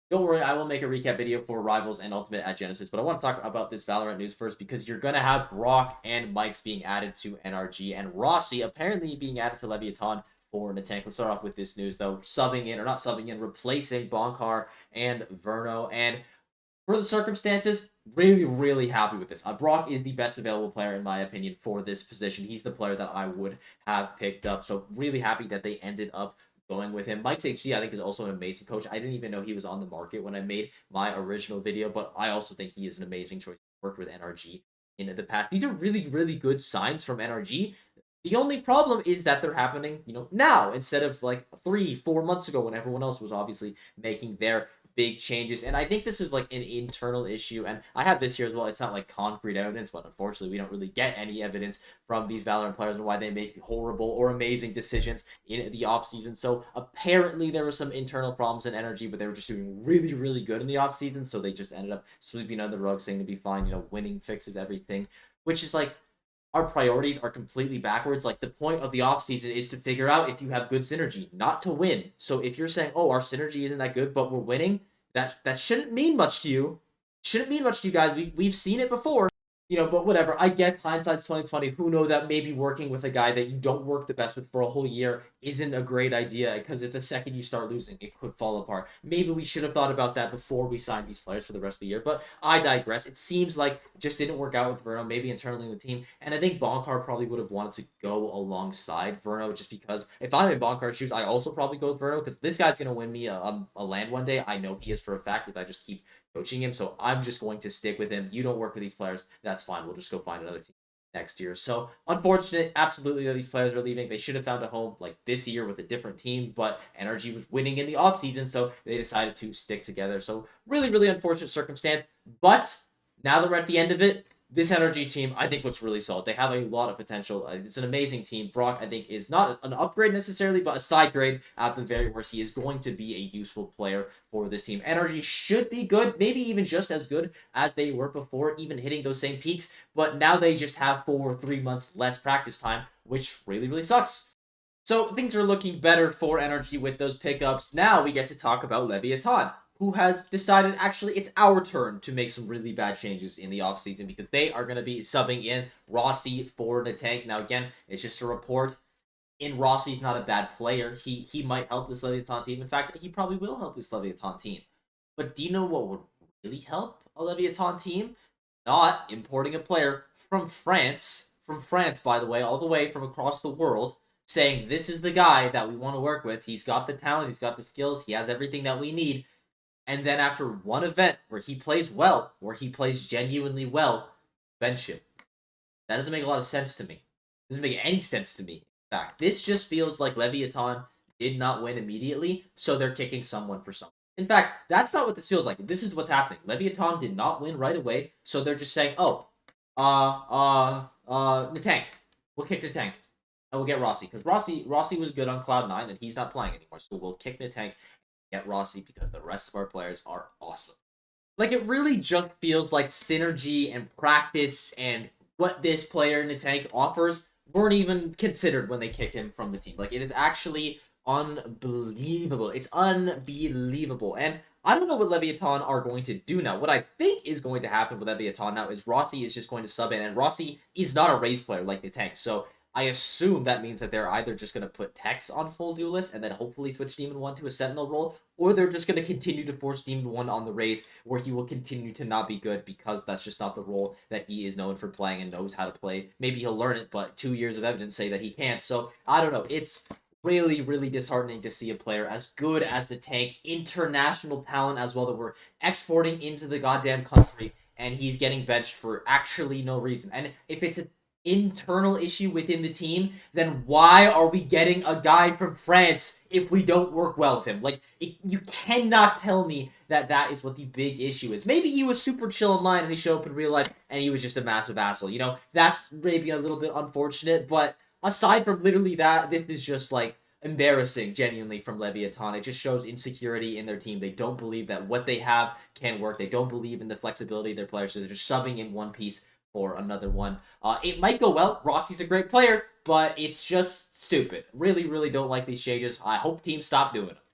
Don't worry, I will make a recap video for Rivals and Ultimate at Genesis, but I want to talk about this Valorant news first because you're going to have Brock and Mike's being added to NRG and Rossi apparently being added to Leviatan for Natank. Let's start off with this news, though. Subbing in, or not subbing in, replacing Bonkar and Verno. And for the circumstances, really, really happy with this. Brock is the best available player, in my opinion, for this position. He's the player that I would have picked up. So really happy that they ended up going with him. Mike's HD, I think, is also an amazing coach. I didn't even know he was on the market when I made my original video, but I also think he is an amazing choice. Worked with NRG in the past. These are really, really good signs from NRG. The only problem is that they're happening, now instead of like 3-4 months ago when everyone else was obviously making their big changes. And I think this is like an internal issue. And I have this here as well. It's not like concrete evidence, but unfortunately, we don't really get any evidence from these Valorant players and why they make horrible or amazing decisions in the offseason. So apparently, there were some internal problems in energy, but they were just doing really, really good in the offseason. So they just ended up sweeping under the rug, saying to be fine, winning fixes everything, which is like, our priorities are completely backwards. Like, the point of the offseason is to figure out if you have good synergy, not to win. So if you're saying, oh, our synergy isn't that good, but we're winning, that shouldn't mean much to you. Shouldn't mean much to you guys. We've seen it before. But whatever. I guess hindsight's 2020. Who know that maybe working with a guy that you don't work the best with for a whole year isn't a great idea, because if the second you start losing, it could fall apart. Maybe we should have thought about that before we signed these players for the rest of the year, but I digress. It seems like it just didn't work out with Verno, maybe internally in the team, and I think Bonkar probably would have wanted to go alongside Verno, just because if I'm in Bonkar's shoes, I also probably go with Verno, because this guy's going to win me a LAN one day. I know he is for a fact if I just keep coaching him, so I'm just going to stick with him. You don't work with these players, that's fine. We'll just go find another team next year. So unfortunate, absolutely, that these players are leaving. They should have found a home like this year with a different team, but NRG was winning in the offseason, so they decided to stick together. So really, really unfortunate circumstance. But now that we're at the end of it, this NRG team, I think, looks really solid. They have a lot of potential. It's an amazing team. Brock, I think, is not an upgrade necessarily, but a side grade at the very worst. He is going to be a useful player for this team. NRG should be good, maybe even just as good as they were before, even hitting those same peaks. But now they just have 4 or 3 months less practice time, which really, really sucks. So things are looking better for NRG with those pickups. Now we get to talk about Leviatan, who has decided actually it's our turn to make some really bad changes in the offseason, because they are going to be subbing in Rossi for Natank. Now, again, it's just a report. In Rossi's not a bad player. He might help this Leviatan team. In fact, he probably will help this Leviatan team. But do you know what would really help a Leviatan team? Not importing a player from France, by the way, all the way from across the world, saying this is the guy that we want to work with. He's got the talent, he's got the skills, he has everything that we need. And then after one event where he plays well, where he plays genuinely well, bench him. That doesn't make a lot of sense to me. It doesn't make any sense to me. In fact, this just feels like Leviatan did not win immediately, so they're kicking someone for something. In fact, that's not what this feels like. This is what's happening. Leviatan did not win right away, so they're just saying, oh, Natank. We'll kick Natank. And we'll get Rossi. Because Rossi was good on Cloud9, and he's not playing anymore, so we'll kick Natank, get Rossi, because the rest of our players are awesome. Like, it really just feels like synergy and practice and what this player Natank offers weren't even considered when they kicked him from the team. Like, it is actually unbelievable. It's unbelievable. And I don't know what Leviatan are going to do now. What I think is going to happen with Leviatan now is Rossi is just going to sub in, and Rossi is not a raise player like Natank, so I assume that means that they're either just going to put Tex on full duelist and then hopefully switch Demon 1 to a Sentinel role, or they're just going to continue to force Demon 1 on the raise, where he will continue to not be good because that's just not the role that he is known for playing and knows how to play. Maybe he'll learn it, but 2 years of evidence say that he can't. So, I don't know. It's really, really disheartening to see a player as good as the Tank, international talent as well, that we're exporting into the goddamn country, and he's getting benched for actually no reason. And if it's an internal issue within the team, then why are we getting a guy from France if we don't work well with him? Like, you cannot tell me that that is what the big issue is. Maybe he was super chill online and he showed up in real life and he was just a massive asshole. That's maybe a little bit unfortunate, but aside from literally that, this is just like embarrassing, genuinely, from Leviatan. It just shows insecurity in their team. They don't believe that what they have can work. They don't believe in the flexibility of their players, so they're just subbing in one piece for another one. It might go well. Rossi's a great player, but it's just stupid. Really, really don't like these changes. I hope teams stop doing them.